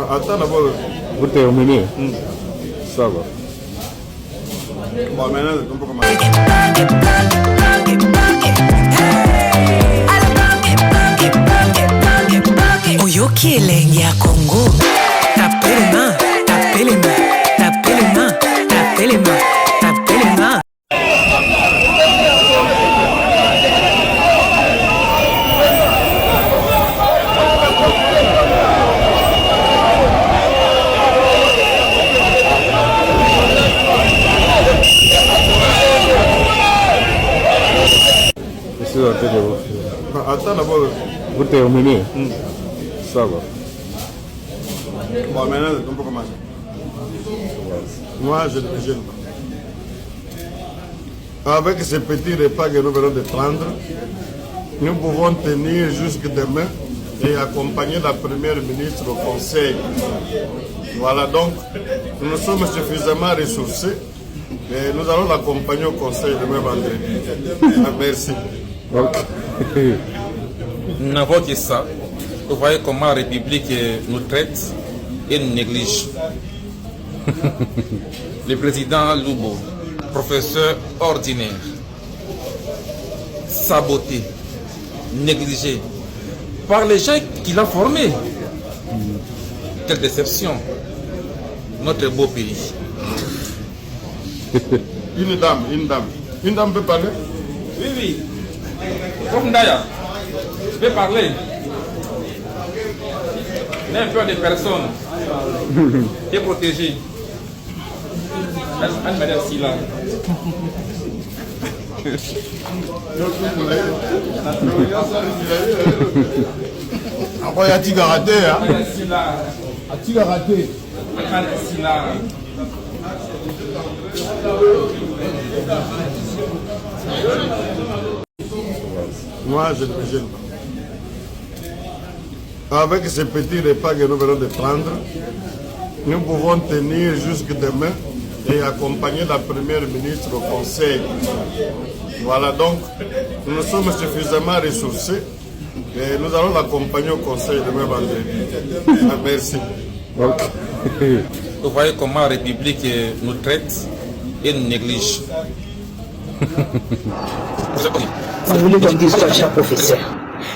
Attends d'abord. Vous terminez. Ça va. Bon, maintenant, on peut commencer. Oyoki elengi ya Congo. Tapez les mains, tapez les mains, tapez les mains, tapez les mains, tapez les mains. Attends d'abord. Vous terminez. Ça va. Bon, maintenant, on peut commencer. Moi, je ne gêne pas. Avec ce petit repas que nous venons de prendre, nous pouvons tenir jusque demain et accompagner la première ministre au conseil. Voilà, donc, nous sommes suffisamment ressourcés et nous allons l'accompagner au conseil demain vendredi. Merci. Okay. Nous n'avons que ça. Vous voyez comment la République nous traite et nous néglige. Le président Lubo, professeur ordinaire, saboté, négligé par les gens qu'il a formés. Quelle déception. Notre beau pays. Une dame peut parler? Oui, oui. Comme Ndaya, je peux parler. Il y a un peu de personnes qui est protégée. Elle m'a dit si là. Après, il y a Tiga raté, hein? Tiga raté. Moi, je ne me gêne pas. Avec ce petit repas que nous venons de prendre, nous pouvons tenir jusque demain et accompagner la première ministre au conseil. Voilà, donc, nous sommes suffisamment ressourcés et nous allons l'accompagner au conseil demain vendredi. Merci. Okay. Vous voyez comment la République nous traite et nous néglige. Vous voulez qu'on dise quoi, cher professeur?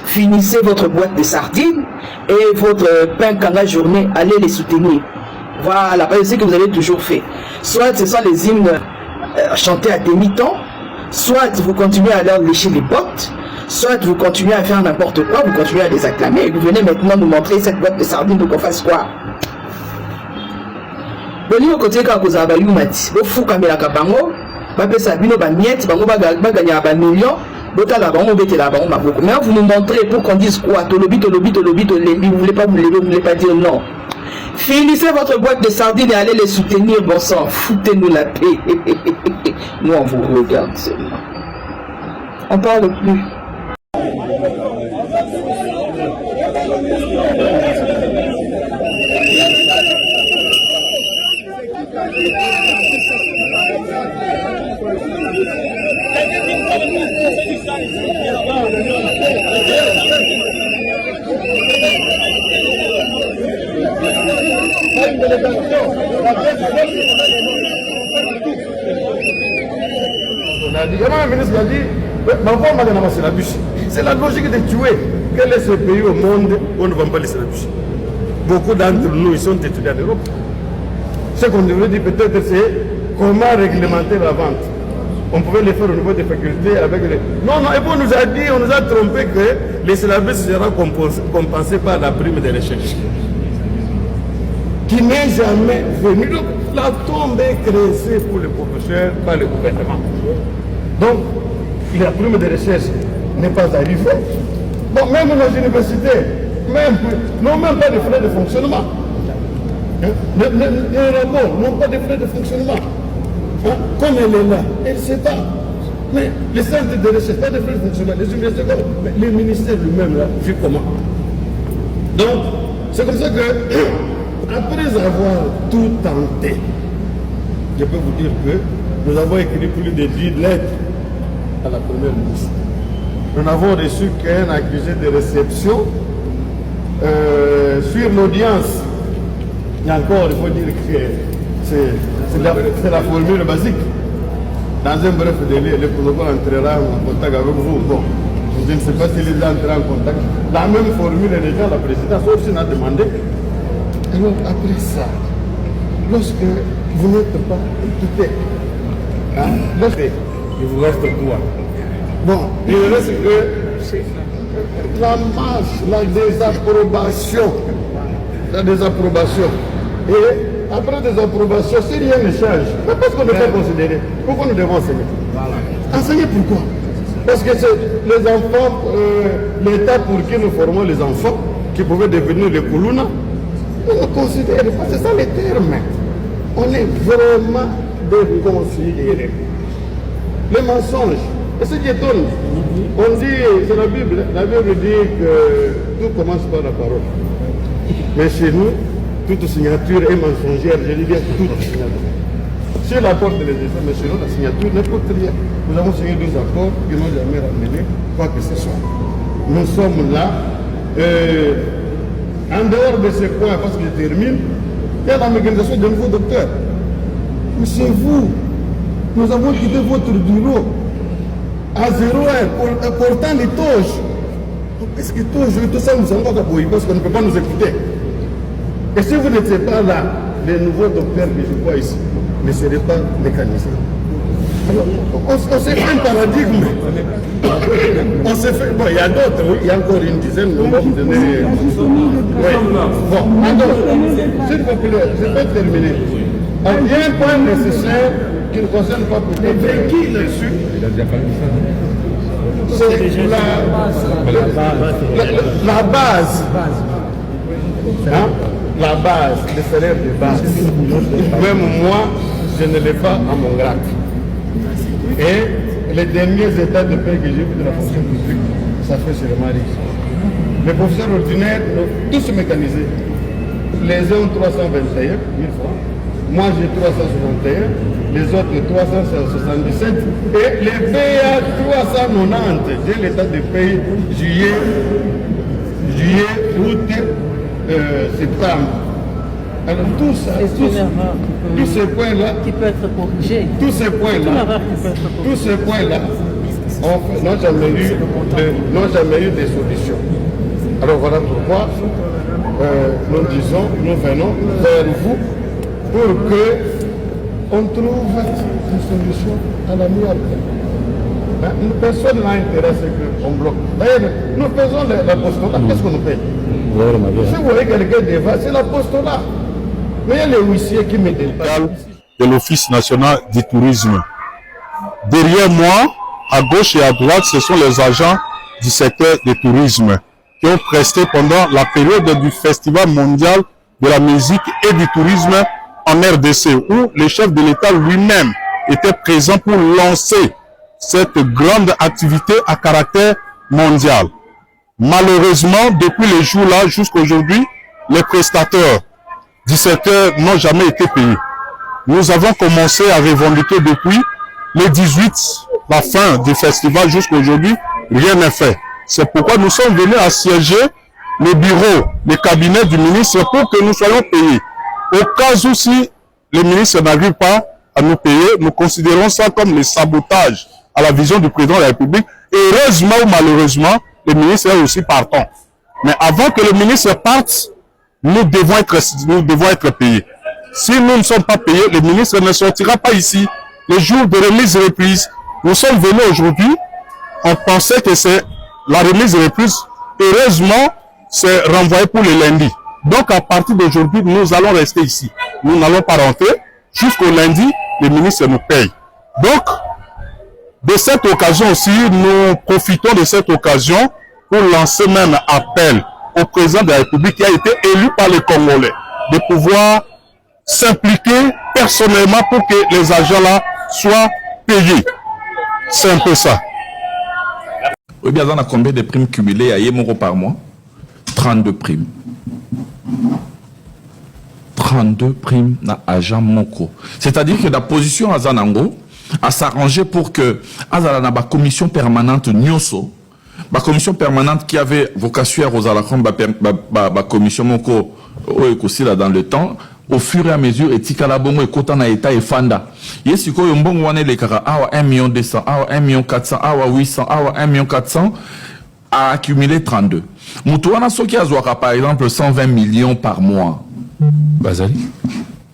Finissez votre boîte de sardines et votre pain quand la journée, allez les soutenir. Voilà, c'est ce que vous avez toujours fait. Soit ce sont les hymnes chantés à demi-temps, soit vous continuez à leur lécher les bottes, soit vous continuez à faire n'importe quoi, vous continuez à les acclamer et vous venez maintenant nous montrer cette boîte de sardines pour qu'on fasse quoi? Boni au côté quand vous avez eu mati, vous fou comme la cabango, bapesa bino ba miette, bango ba gagner ba millions. Mais vous nous montrez pour qu'on dise quoi? Tolobi, vous ne voulez pas vous lever, vous ne voulez pas dire non. Finissez votre boîte de sardines et allez les soutenir, bon sang. Foutez-nous la paix. Nous, on vous regarde seulement. On parle plus. C'est la logique de tuer. Quel est ce pays au monde où on ne va pas laisser la bûcher? Beaucoup d'entre nous, ils sont étudiants en Europe. Ce qu'on devrait dire peut-être, c'est comment réglementer la vente. On pouvait le faire au niveau des facultés avec les... Non, et puis on nous a dit, on nous a trompé que les syllabus seront compensés par la prime de recherche. Qui n'est jamais venu. Donc la tombe est créée pour les professeurs par le gouvernement. Donc, la prime de recherche n'est pas arrivée. Bon, même nos universités, même pas de frais de fonctionnement. Les rapports n'ont pas de frais de fonctionnement. Comme elle est là, elle ne sait pas. Mais les centres de recherche, pas de frais de fonctionnement. Les universités, mais les ministères lui-même, là, vu comment. Donc, c'est comme ça que, après avoir tout tenté, je peux vous dire que nous avons écrit plus de 10 lettres à la première ministre. Nous n'avons reçu qu'un accusé de réception Sur l'audience, il y a encore, il faut dire que c'est la formule basique. Dans un bref délai, le protocole entrera en contact avec vous. Bon, je ne sais pas s'il est entré en contact. La même formule est déjà la présidence, sauf s'il a demandé. Alors après ça, lorsque vous n'êtes pas écouté, il vous reste quoi? Bon, il reste que la marche, la désapprobation. La désapprobation. Et après désapprobation, si rien ne change, parce qu'on ne peut pas considérer, pourquoi nous devons enseigner? Enseigner pourquoi? Parce que c'est les enfants, l'État pour qui nous formons les enfants, qui pouvaient devenir les Koulouna, on ne considère pas, c'est ça les termes. On est vraiment déconsidérés. Les mensonges, et ce qui étonne, on dit, c'est la Bible dit que tout commence par la parole. Mais chez nous, toute signature est mensongère, je dis bien toute signature. Sur la porte des essais, mais chez nous, la signature n'importe rien. Nous avons signé 2 accords qui n'ont jamais ramené quoi que ce soit. Nous sommes là. En dehors de ces points, parce que je termine, il y a la mécanisation de nouveaux docteurs. Mais c'est vous. Nous avons quitté votre bureau à 0 heure, portant les toges. Est-ce que tout ça nous sommes pas bouillis parce qu'on ne peut pas nous écouter? Et si vous n'étiez pas là, les nouveaux docteurs que je vois ici ne seraient pas mécanisés. Alors, on s'est fait un paradigme. On s'est fait. Bon, il y a d'autres, oui, il y a encore une dizaine, nous vont vous donner. Oui. Bon, alors, s'il vous plaît, je vais terminer. Il y a un point nécessaire qui ne concerne pas peut-être qui dessus. C'est la base. Hein? La base, le salaire de base. Même moi, je ne l'ai pas à mon grade. Et les derniers états de paix que j'ai vu de la fonction publique, ça fait sûrement rire. Les professeurs ordinaires, tous mécanisés. Les uns ont 321 000 francs. Moi, j'ai 361. Les autres, 377. Et les PA, 390. J'ai l'état de paix juillet, août, septembre. Alors tout ça, tous ces points-là, qui peut être corrigé. Tous ces points-là, n'ont jamais eu de solution. Alors voilà pourquoi nous venons vers vous pour que on trouve une solution à la mienne. Personne n'a intérêt à ce qu'on bloque. D'ailleurs, nous faisons l'apostolat, qu'est-ce qu'on nous paye? Si vous voyez quelqu'un devant, c'est l'apostolat. Mais il y a les huissiers qui me dépassent. De l'Office national du tourisme. Derrière moi, à gauche et à droite, ce sont les agents du secteur du tourisme qui ont presté pendant la période du Festival mondial de la musique et du tourisme en RDC, où le chef de l'État lui-même était présent pour lancer cette grande activité à caractère mondial. Malheureusement, depuis les jours-là jusqu'à aujourd'hui, les prestataires du secteur n'ont jamais été payés. Nous avons commencé à revendiquer depuis le 18, la fin du festival jusqu'à aujourd'hui, rien n'est fait. C'est pourquoi nous sommes venus assiéger le bureau, le cabinet du ministre pour que nous soyons payés. Au cas où si le ministre n'arrive pas à nous payer, nous considérons ça comme le sabotage à la vision du président de la République. Et heureusement ou malheureusement, le ministre est aussi partant. Mais avant que le ministre parte, nous devons être payés. Si nous ne sommes pas payés, le ministre ne sortira pas ici. Les jours de remise et reprise, nous sommes venus aujourd'hui, on pensait que c'est la remise et reprise. Heureusement, c'est renvoyé pour le lundi. Donc à partir d'aujourd'hui, nous allons rester ici. Nous n'allons pas rentrer. Jusqu'au lundi, le ministre nous paye. Donc, de cette occasion aussi, nous profitons de cette occasion pour lancer même appel au président de la République qui a été élu par les Congolais de pouvoir s'impliquer personnellement pour que les agents-là soient payés. C'est un peu ça. Oui, bien, on a combien de primes cumulées à Yemoro par mois? 32 primes. 32 primes na agent Moko. C'est-à-dire que la position à Zanango a s'arrangé pour que Azala na ba commission permanente Nyoso La commission permanente qui avait vocation à Rosalacom, la commission Moko, dans le temps, au fur et à mesure, et Tikalabongo et Kotana Eta et Fanda. Yesiko Yombongo Wane le Kara, awa 1 million 200, awa 1 million 400, awa 800, awa 1 million 400, a accumulé 32. Moutouana Soki Azouaka, par exemple, 120 millions par mois. Bazali.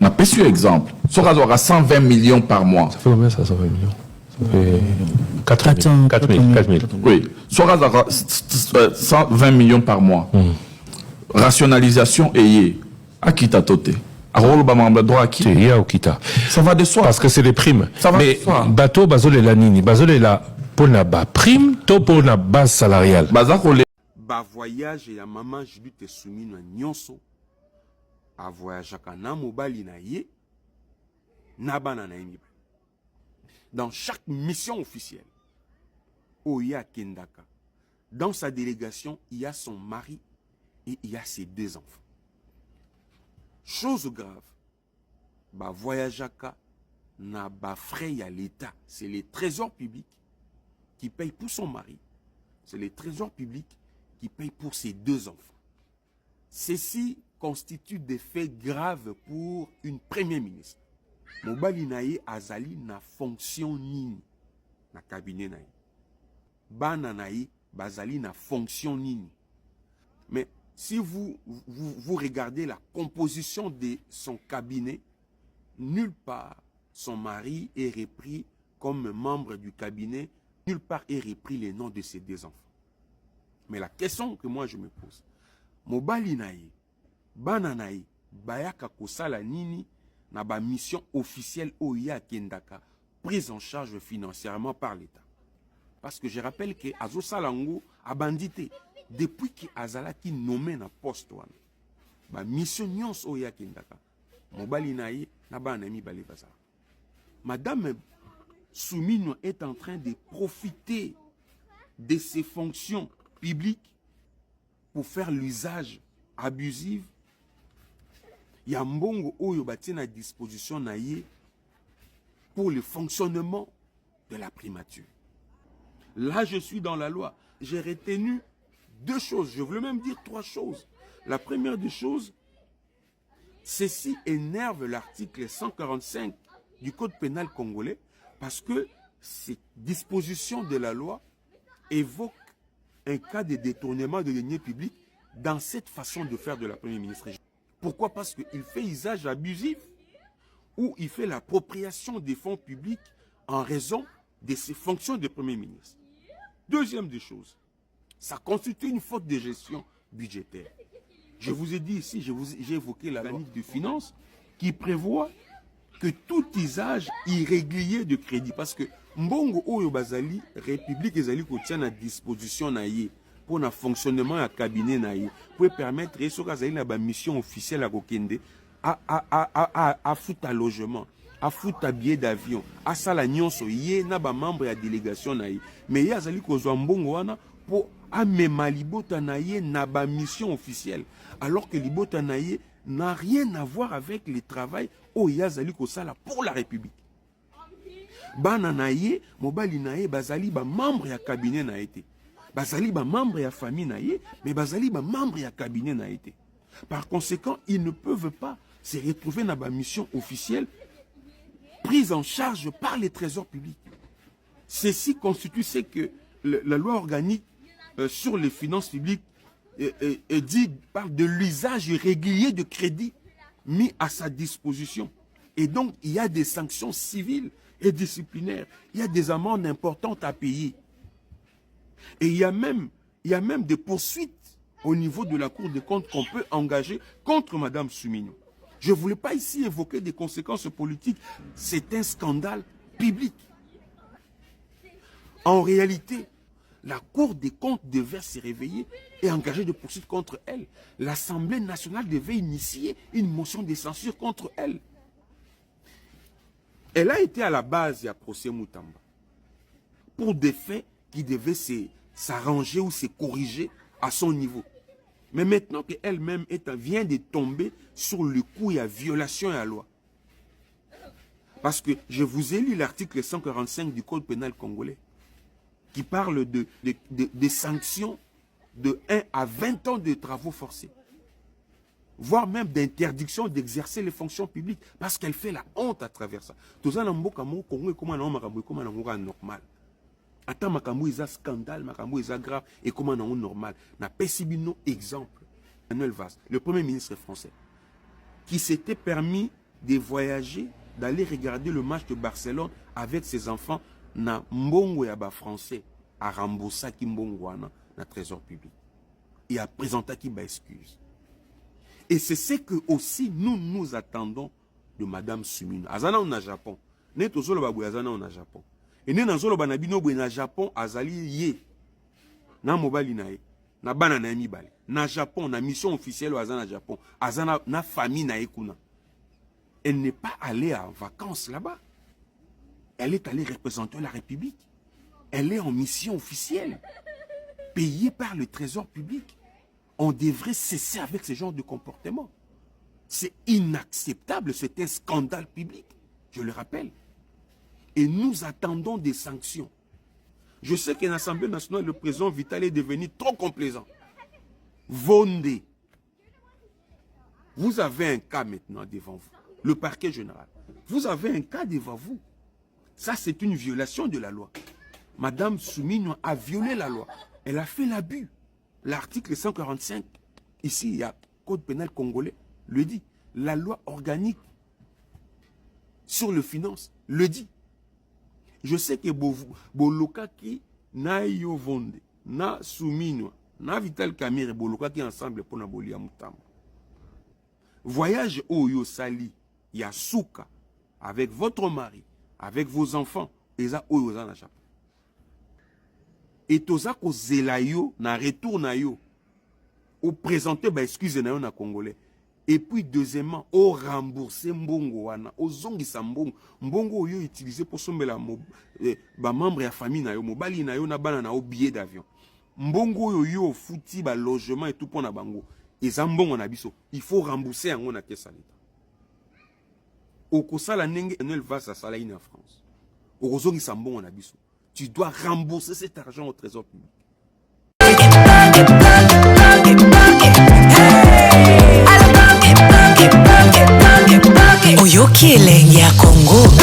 On a pas su exemple. Soki Azouaka 120 millions par mois. Ça fait combien ça, 120 millions? Ça fait 4 000. Oui. Soki Azouaka 120 millions par mois. Rationalisation ayée. Akita Tote. Ça va de soi. Parce que c'est des primes. Ça va mais de soi. bateau, bazole la nini. Bazole la pour la bas prime, to pour la base salariale. Ba voyage ya maman Judith te soumis na nyonso. A voyage na mobali na ye. Na bana na yemi. Dans chaque mission officielle. Oya Kendaka. Dans sa délégation, il y a son mari et il y a ses 2 enfants. Chose grave, bah voyageaka n'a pas frais à l'État. C'est les trésors publics qui payent pour son mari. C'est les trésors publics qui payent pour ses 2 enfants. Ceci constitue des faits graves pour une première ministre. Mobali naye azali na fonction nini na cabinet naye. Bana naye bazali na fonction nini. Mais si vous regardez la composition de son cabinet, nulle part son mari est repris comme membre du cabinet, nulle part est repris les noms de ses 2 enfants. Mais la question que moi je me pose, mobali naye, bana naye, bayaka kosala nini na ba mission officielle Oya Kendaka, prise en charge financièrement par l'État. Parce que je rappelle que Azo Salango a bandité. Depuis que Azala qui nommé na poste wana ba mission nyons Oya Kendaka mobali naye na ba nami bale baza. Madame Soumino est en train de profiter de ses fonctions publiques pour faire l'usage abusif ya mbongo oyo bati na disposition naye pour le fonctionnement de la primature. Là je suis dans la loi, j'ai retenu 2 choses, je voulais même dire 3 choses. La première des choses, ceci énerve l'article 145 du Code pénal congolais parce que ces dispositions de la loi évoquent un cas de détournement de deniers publics dans cette façon de faire de la Première ministre. Pourquoi? Parce qu'il fait usage abusif ou il fait l'appropriation des fonds publics en raison de ses fonctions de Premier ministre. Deuxième des choses, ça constitue une faute de gestion budgétaire. Je vous ai dit ici, j'ai évoqué la loi de finances qui prévoit que tout usage irrégulier de crédit, parce que Mbongo Oyo Bazali, République Ezali Kotian à disposition naïe pour le fonctionnement à cabinet naïe, pour permettre à mission officielle à Kokende à foutre à logement, à foutre à billet d'avion, à salagnon soyé, n'a pas membre de la délégation naïe. Mais il y a Zali Kozo Mbongo wana pour amema libota naïe n'a pas mission officielle, alors que libota naïe n'a rien à voir avec le travail au Yazali Kosala pour la République. Bana naïe, mobali naïe, bazali ba membre ya cabinet na été. Bazali ba membre ya famille naïe, mais bazali ba membre ya cabinet na été. Par conséquent, ils ne peuvent pas se retrouver dans la mission officielle prise en charge par les trésors publics. Ceci constitue ce que la loi organique sur les finances publiques parle de l'usage irrégulier de crédit mis à sa disposition. Et donc, il y a des sanctions civiles et disciplinaires. Il y a des amendes importantes à payer. Et il y a même des poursuites au niveau de la Cour des comptes qu'on peut engager contre Mme Soumino. Je ne voulais pas ici évoquer des conséquences politiques. C'est un scandale public. En réalité, la Cour des comptes devait se réveiller et engager des poursuites contre elle. L'Assemblée nationale devait initier une motion de censure contre elle. Elle a été à la base du procès Moutamba pour des faits qui devaient s'arranger ou se corriger à son niveau. Mais maintenant qu'elle-même vient de tomber sur le coup, il y a violation à la loi. Parce que je vous ai lu l'article 145 du Code pénal congolais. qui parle des sanctions de 1 à 20 ans de travaux forcés, voire même d'interdiction d'exercer les fonctions publiques, parce qu'elle fait la honte à travers ça. Tout ça, dans le Congo, et comment on normal. Attends, makambo est un scandale, makambo est grave, et comment on normal. Na pesibino exemple, Manuel Valls, le premier ministre français, qui s'était permis de voyager, d'aller regarder le match de Barcelone avec ses enfants, na mbongo ya ba français, à rembourser ki mbongo wana, na trésor public. Et à présenter qui ba excuse. Et c'est ce que aussi nous attendons de Madame Sumino. Azana on a Japon. Ne tozolo babou azana on a Japon. Et ne nazolo banabino bwe na Japon azali ye. Na mobali na ye. Na bana na mibali. Na Japon, na mission officielle azana Japon. Azana na famille na ye kuna. Elle n'est pas allée en vacances là-bas. Elle est allée représenter la République. Elle est en mission officielle. Payée par le trésor public. On devrait cesser avec ce genre de comportement. C'est inacceptable, c'est un scandale public, je le rappelle. Et nous attendons des sanctions. Je sais qu'en Assemblée nationale, le président Vital est devenu trop complaisant. Vondé. Vous avez un cas maintenant devant vous. Le parquet général. Vous avez un cas devant vous. Ça, c'est une violation de la loi. Madame Soumino a violé la loi. Elle a fait l'abus. L'article 145, ici, il y a Code pénal congolais, le dit. La loi organique sur le finance le dit. Je sais que Boloka qui na yo vonde, na Soumino, na Vital Kamerhe, Boloka qui ensemble pour na bolia mutamba. Voyage au Yosali, Yasuka, avec votre mari, avec vos enfants, et ça au Yosana Japon. Et toza ko zelayo na retour na yo ou présenter ba excuse na yo na congolais. Et puis deuxièmement, au rembourser mbongo wana, au zongisa mbongo yo utilisé pour sombela ba membre ya famille na yo, mobali na yo na bana na o billet d'avion. Mbongo yo futi ba logement et tout pour na bango. Et za mbongo na biso, il faut rembourser yango na caisse l'État. Au kosala ndenge Manuel Valls asala en France. Au zongisa mbongo na biso. Tu dois rembourser cet argent au trésor public. Oyoki elengi ya Congo.